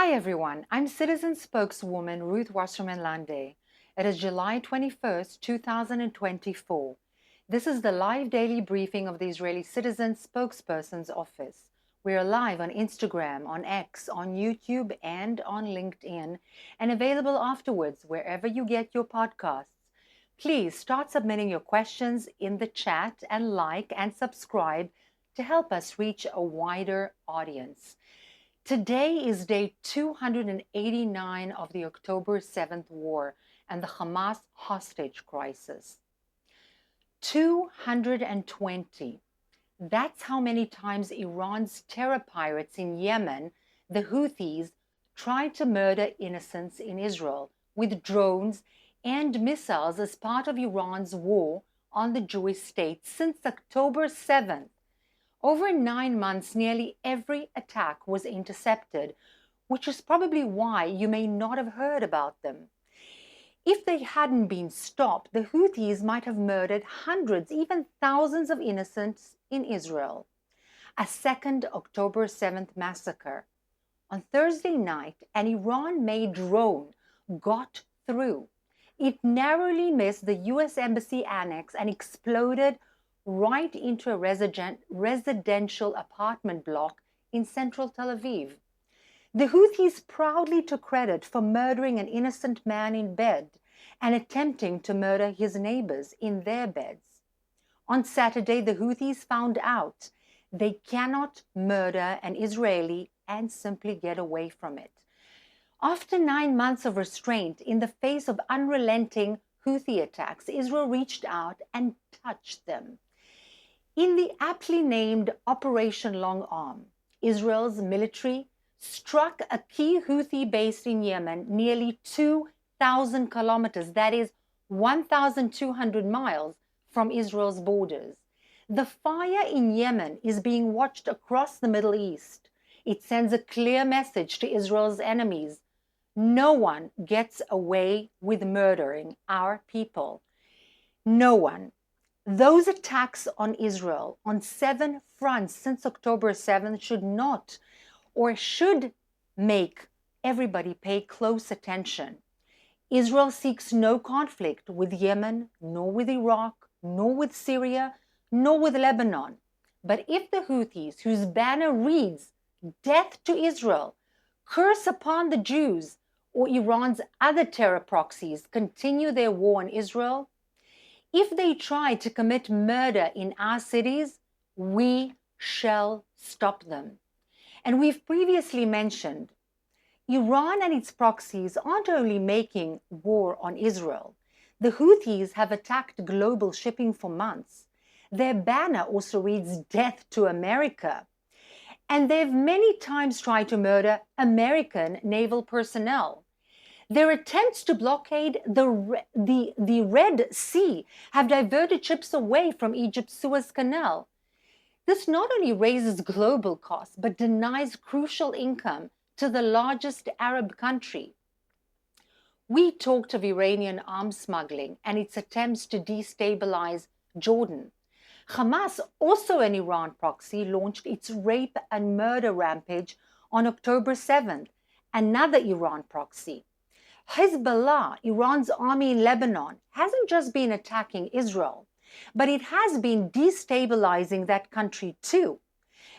Hi everyone, I'm citizen spokeswoman Ruth Wasserman Lande. It is July 21st, 2024. This is the live daily briefing of the Israeli Citizen Spokesperson's Office. We are live on Instagram, on X, on YouTube, and on LinkedIn, and available afterwards wherever you get your podcasts. Please start submitting your questions in the chat and like and subscribe to help us reach a wider audience. Today is day 289 of the October 7th war and the Hamas hostage crisis. 220. That's how many times Iran's terror pirates in Yemen, the Houthis, tried to murder innocents in Israel with drones and missiles as part of Iran's war on the Jewish state since October 7th. Over 9 months, nearly every attack was intercepted, which is probably why you may not have heard about them. If they hadn't been stopped, the Houthis might have murdered hundreds, even thousands of innocents in Israel. A second October 7th massacre. On Thursday night, an Iran-made drone got through. It narrowly missed the US Embassy Annex and exploded right into a residential apartment block in central Tel Aviv. The Houthis proudly took credit for murdering an innocent man in bed and attempting to murder his neighbors in their beds. On Saturday, the Houthis found out they cannot murder an Israeli and simply get away from it. After 9 months of restraint in the face of unrelenting Houthi attacks, Israel reached out and touched them. In the aptly named Operation Long Arm, Israel's military struck a key Houthi base in Yemen nearly 2,000 kilometers, that is 1,200 miles from Israel's borders. The fire in Yemen is being watched across the Middle East. It sends a clear message to Israel's enemies. No one gets away with murdering our people. No one. Those attacks on Israel on 7 fronts since October 7th should not or should make everybody pay close attention. Israel seeks no conflict with Yemen, nor with Iraq, nor with Syria, nor with Lebanon. But if the Houthis, whose banner reads, "Death to Israel," curse upon the Jews, or Iran's other terror proxies continue their war on Israel, if they try to commit murder in our cities, we shall stop them. And we've previously mentioned, Iran and its proxies aren't only making war on Israel. The Houthis have attacked global shipping for months. Their banner also reads "Death to America." And they've many times tried to murder American naval personnel. Their attempts to blockade the Red Sea have diverted ships away from Egypt's Suez Canal. This not only raises global costs, but denies crucial income to the largest Arab country. We talked of Iranian arms smuggling and its attempts to destabilize Jordan. Hamas, also an Iran proxy, launched its rape and murder rampage on October 7th, another Iran proxy. Hezbollah, Iran's army in Lebanon, hasn't just been attacking Israel, but it has been destabilizing that country too.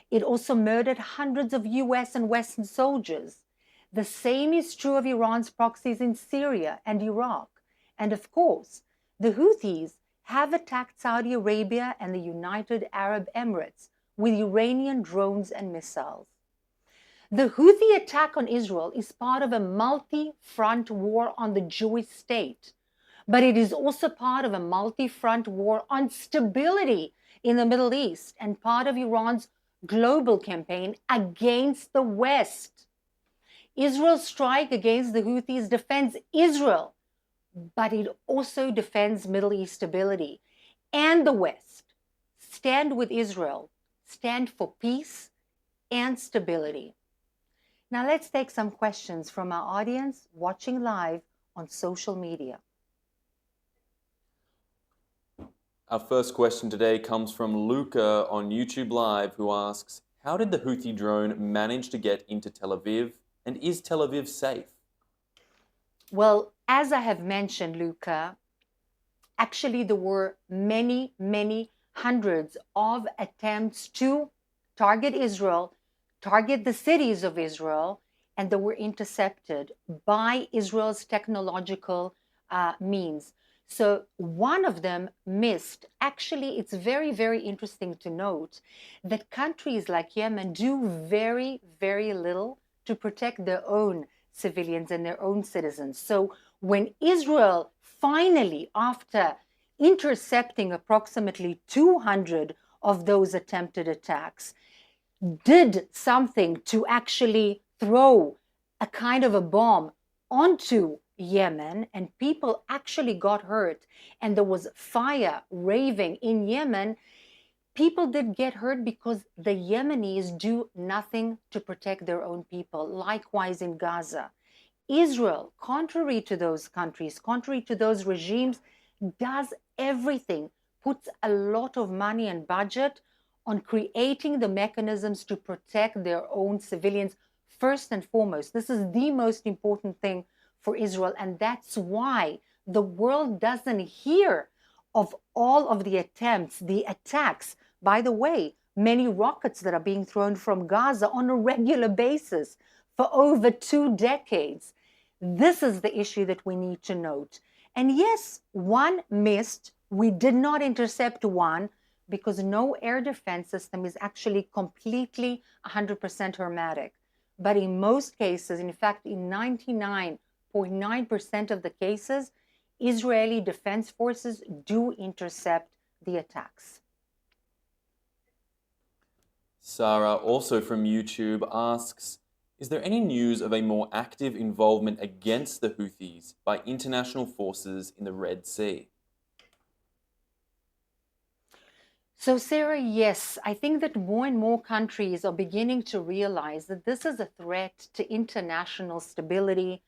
It also murdered hundreds of US and Western soldiers. The same is true of Iran's proxies in Syria and Iraq. And of course, the Houthis have attacked Saudi Arabia and the United Arab Emirates with Iranian drones and missiles. The Houthi attack on Israel is part of a multi-front war on the Jewish state, but it is also part of a multi-front war on stability in the Middle East and part of Iran's global campaign against the West. Israel's strike against the Houthis defends Israel, but it also defends Middle East stability and the West. Stand with Israel. Stand for peace and stability. Now let's take some questions from our audience watching live on social media. Our first question today comes from Luca on YouTube Live, who asks, how did the Houthi drone manage to get into Tel Aviv? And is Tel Aviv safe? Well, as I have mentioned, Luca, actually there were many, many hundreds of attempts to target Israel, target the cities of Israel, and they were intercepted by Israel's technological means. So one of them missed. Actually, it's very, very interesting to note that countries like Yemen do very, very little to protect their own civilians and their own citizens. So when Israel finally, after intercepting approximately 200 of those attempted attacks, did something to actually throw a kind of a bomb onto Yemen, and people actually got hurt, and there was fire raving in Yemen, people did get hurt because the Yemenis do nothing to protect their own people. Likewise in Gaza. Israel, contrary to those countries, contrary to those regimes, does everything, puts a lot of money and budget on creating the mechanisms to protect their own civilians first and foremost. This is the most important thing for Israel, and that's why the world doesn't hear of all of the attempts, the attacks. By the way, many rockets that are being thrown from Gaza on a regular basis for over 2 decades. This is the issue that we need to note. And yes, one missed. We did not intercept one because no air defense system is actually completely 100% hermetic. But in most cases, in fact, in 99.9% of the cases, Israeli defense forces do intercept the attacks. Sarah, also from YouTube, asks, is there any news of a more active involvement against the Houthis by international forces in the Red Sea? So, Sarah, yes, I think that more and more countries are beginning to realize that this is a threat to international stability,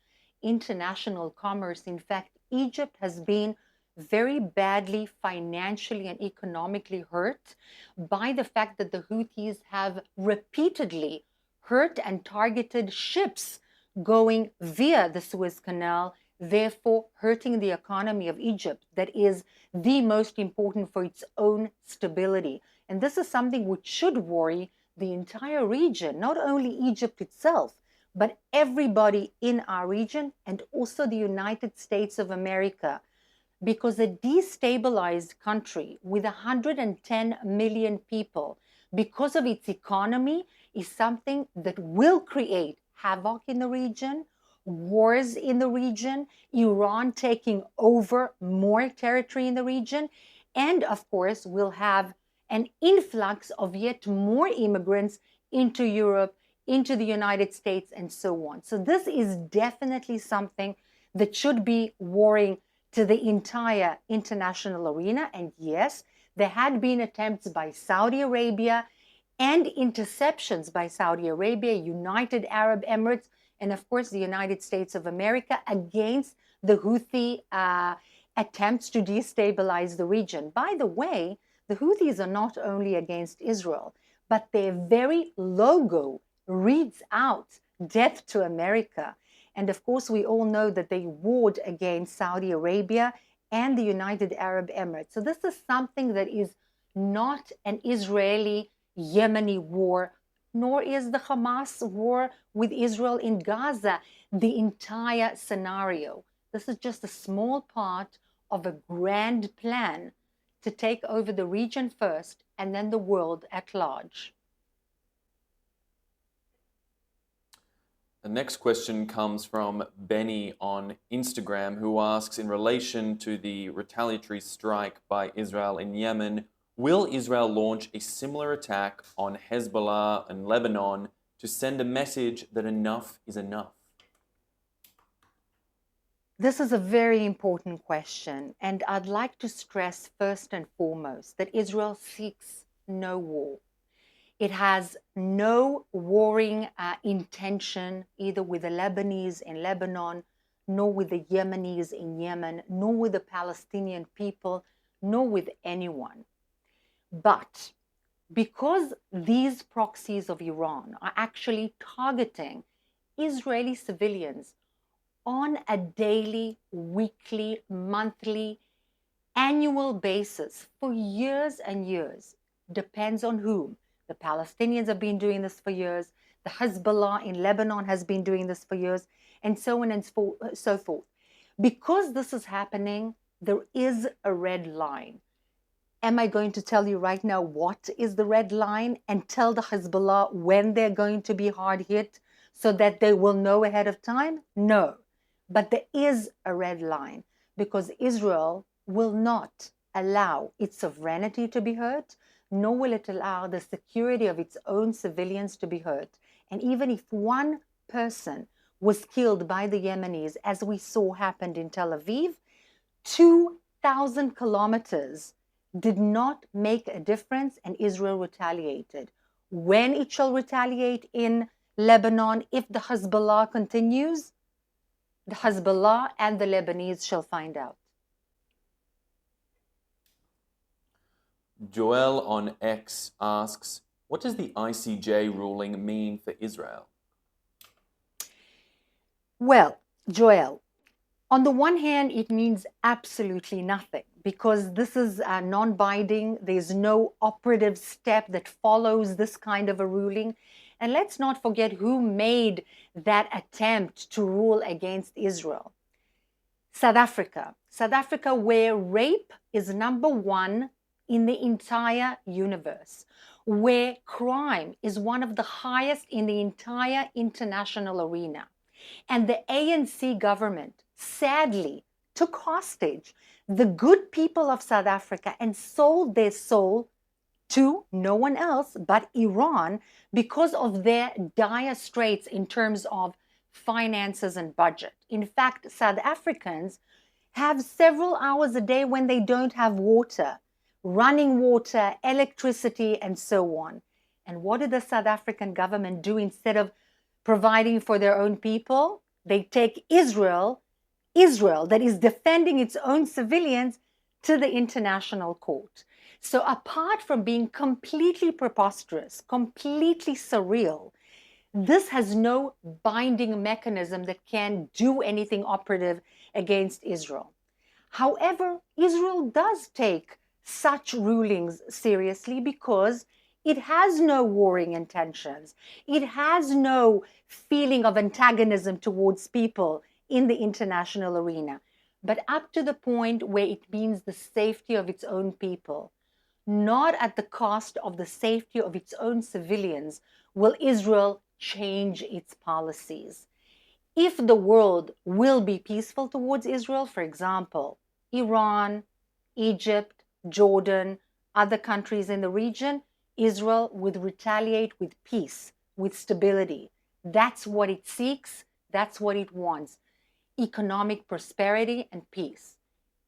international commerce. In fact, Egypt has been very badly financially and economically hurt by the fact that the Houthis have repeatedly hurt and targeted ships going via the Suez Canal, therefore hurting the economy of Egypt, that is the most important for its own stability. And this is something which should worry the entire region, not only Egypt itself, but everybody in our region and also the United States of America. Because a destabilized country with 110 million people, because of its economy, is something that will create havoc in the region, wars in the region, Iran taking over more territory in the region, and of course will have an influx of yet more immigrants into Europe, into the United States, and so on. So this is definitely something that should be worrying to the entire international arena. And yes, there had been attempts by Saudi Arabia and interceptions by Saudi Arabia, United Arab Emirates, and of course the United States of America against the Houthi attempts to destabilize the region. By the way, the Houthis are not only against Israel, but their very logo reads out death to America. And of course, we all know that they warred against Saudi Arabia and the United Arab Emirates. So this is something that is not an Israeli-Yemeni war, nor is the Hamas war with Israel in Gaza the entire scenario. This is just a small part of a grand plan to take over the region first and then the world at large. The next question comes from Benny on Instagram, who asks, in relation to the retaliatory strike by Israel in Yemen, will Israel launch a similar attack on Hezbollah and Lebanon to send a message that enough is enough? This is a very important question, and I'd like to stress first and foremost that Israel seeks no war. It has no warring intention either with the Lebanese in Lebanon, nor with the Yemenis in Yemen, nor with the Palestinian people, nor with anyone. But because these proxies of Iran are actually targeting Israeli civilians on a daily, weekly, monthly, annual basis for years and years. Depends on whom. The Palestinians have been doing this for years. The Hezbollah in Lebanon has been doing this for years, and so on and so forth. Because this is happening, there is a red line. Am I going to tell you right now what is the red line and tell the Hezbollah when they're going to be hard hit so that they will know ahead of time? No. But there is a red line because Israel will not allow its sovereignty to be hurt, nor will it allow the security of its own civilians to be hurt. And even if one person was killed by the Yemenis, as we saw happened in Tel Aviv, 2,000 kilometers did not make a difference, and Israel retaliated. When it shall retaliate in Lebanon, if the Hezbollah continues, the Hezbollah and the Lebanese shall find out. Joel on X asks, what does the ICJ ruling mean for Israel? Well, Joel, on the one hand, it means absolutely nothing because this is non-binding. There's no operative step that follows this kind of a ruling. And let's not forget who made that attempt to rule against Israel. South Africa. South Africa, where rape is number one in the entire universe, where crime is one of the highest in the entire international arena. And the ANC government sadly took hostage the good people of South Africa and sold their soul to no one else but Iran because of their dire straits in terms of finances and budget. In fact, South Africans have several hours a day when they don't have water, running water, electricity, and so on. And what did the South African government do instead of providing for their own people? They take Israel that is defending its own civilians to the international court. So apart from being completely preposterous, completely surreal, this has no binding mechanism that can do anything operative against Israel. However, Israel does take such rulings seriously because it has no warring intentions. It has no feeling of antagonism towards people in the international arena. But up to the point where it means the safety of its own people, not at the cost of the safety of its own civilians, will Israel change its policies. If the world will be peaceful towards Israel, for example, Iran, Egypt, Jordan, other countries in the region, Israel would retaliate with peace, with stability. That's what it seeks. That's what it wants. Economic prosperity and peace.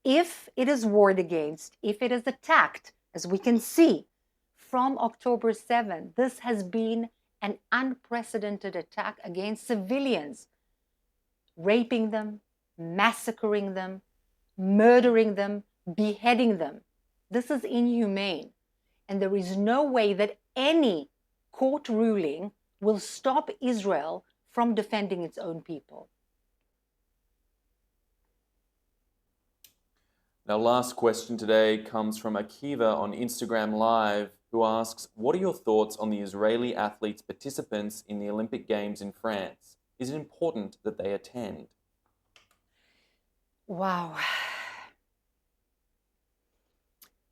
If it is warred against, if it is attacked, as we can see from October 7th, this has been an unprecedented attack against civilians, raping them, massacring them, murdering them, beheading them. This is inhumane. And there is no way that any court ruling will stop Israel from defending its own people. Our last question today comes from Akiva on Instagram Live, who asks, what are your thoughts on the Israeli athletes participants in the Olympic Games in France? Is it important that they attend? Wow.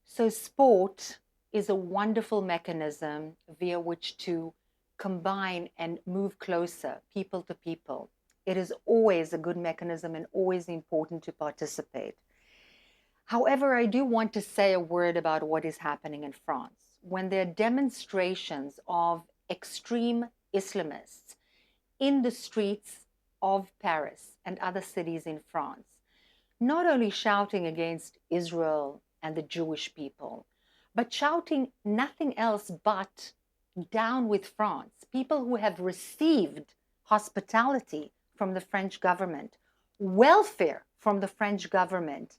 So sport is a wonderful mechanism via which to combine and move closer people to people. It is always a good mechanism and always important to participate. However, I do want to say a word about what is happening in France. When there are demonstrations of extreme Islamists in the streets of Paris and other cities in France, not only shouting against Israel and the Jewish people, but shouting nothing else but down with France. People who have received hospitality from the French government, welfare from the French government,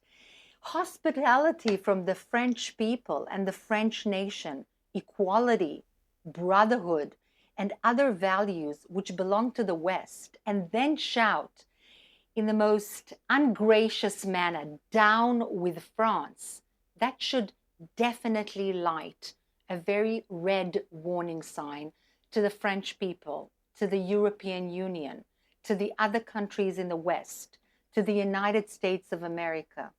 hospitality from the French people and the French nation, equality, brotherhood, and other values which belong to the West, and then shout in the most ungracious manner, "Down with France," that should definitely light a very red warning sign to the French people, to the European Union, to the other countries in the West, to the United States of America.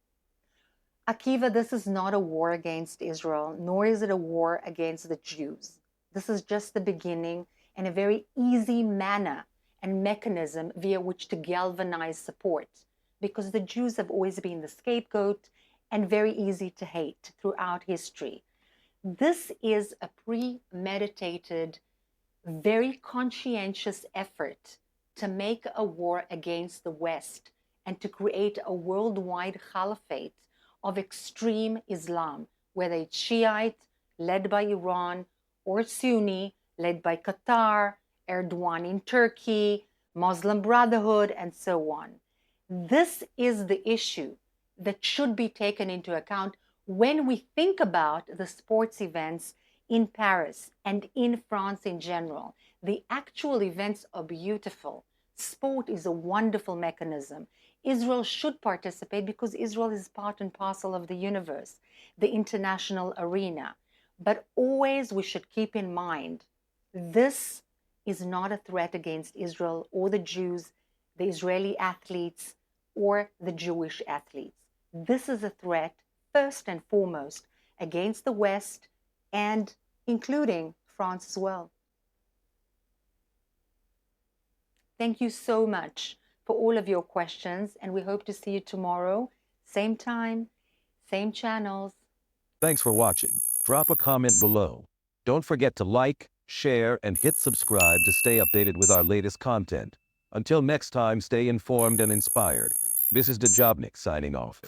Akiva, this is not a war against Israel, nor is it a war against the Jews. This is just the beginning and a very easy manner and mechanism via which to galvanize support, because the Jews have always been the scapegoat and very easy to hate throughout history. This is a premeditated, very conscientious effort to make a war against the West and to create a worldwide caliphate of extreme Islam, whether it's Shiite, led by Iran, or Sunni, led by Qatar, Erdogan in Turkey, Muslim Brotherhood, and so on. This is the issue that should be taken into account when we think about the sports events in Paris and in France in general. The actual events are beautiful. Sport is a wonderful mechanism. Israel should participate because Israel is part and parcel of the universe, the international arena. But always we should keep in mind, this is not a threat against Israel or the Jews, the Israeli athletes, or the Jewish athletes. This is a threat, first and foremost, against the West and including France as well. Thank you so much for all of your questions, and we hope to see you tomorrow, same time, same channels. Thanks for watching. Drop a comment below. Don't forget to like, share, and hit subscribe to stay updated with our latest content. Until next time, stay informed and inspired. This is Dejobnik signing off.